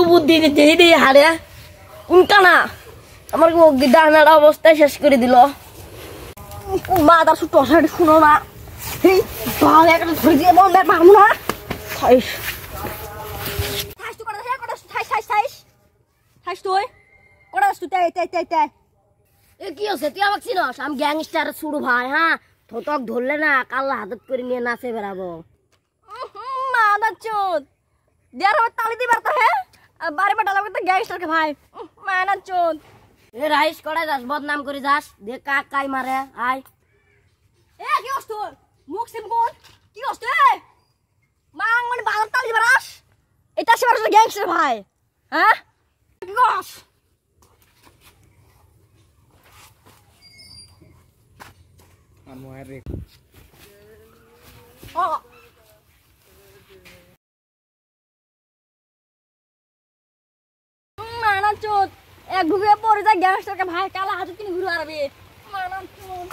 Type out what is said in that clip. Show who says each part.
Speaker 1: বুদ্ধি দিতে হারে কোনটা না আমার ডানার অবস্থায় শেষ করে দিল মা তার টসাটি শুনো না ধরে দিয়ে বন্ধের মারমু না কি হচ্ছে তুই আমাকে চিনস আমি গ্যাংস্টার শুরু ভাই হ্যাঁ থতক ধরলে না কাল্লা হাতত করে নিয়ে নাচে বেড়াবো মা নাচুন দেয়ার আমার তালি দিবার তো হ্যাঁ বারে বারে ডালা করতে গ্যাংস্টারকে ভাই মা নাচুন এ রাইস করে যাস বদনাম করে যাস দে কাক কাই মারে আয় এ কি হস তোর মুখ সিম কোন কি হস তুই মা মানে বাজার তালি দিবার আস এটা সে বারে গ্যাংস্টার ভাই হ্যাঁ কি হস মানা চোদ এক ঘুরে পরে যায় গ্যাংস্টারকে ভাই কালা হাতে কিনে ঘুরে আরবে মানা চোদ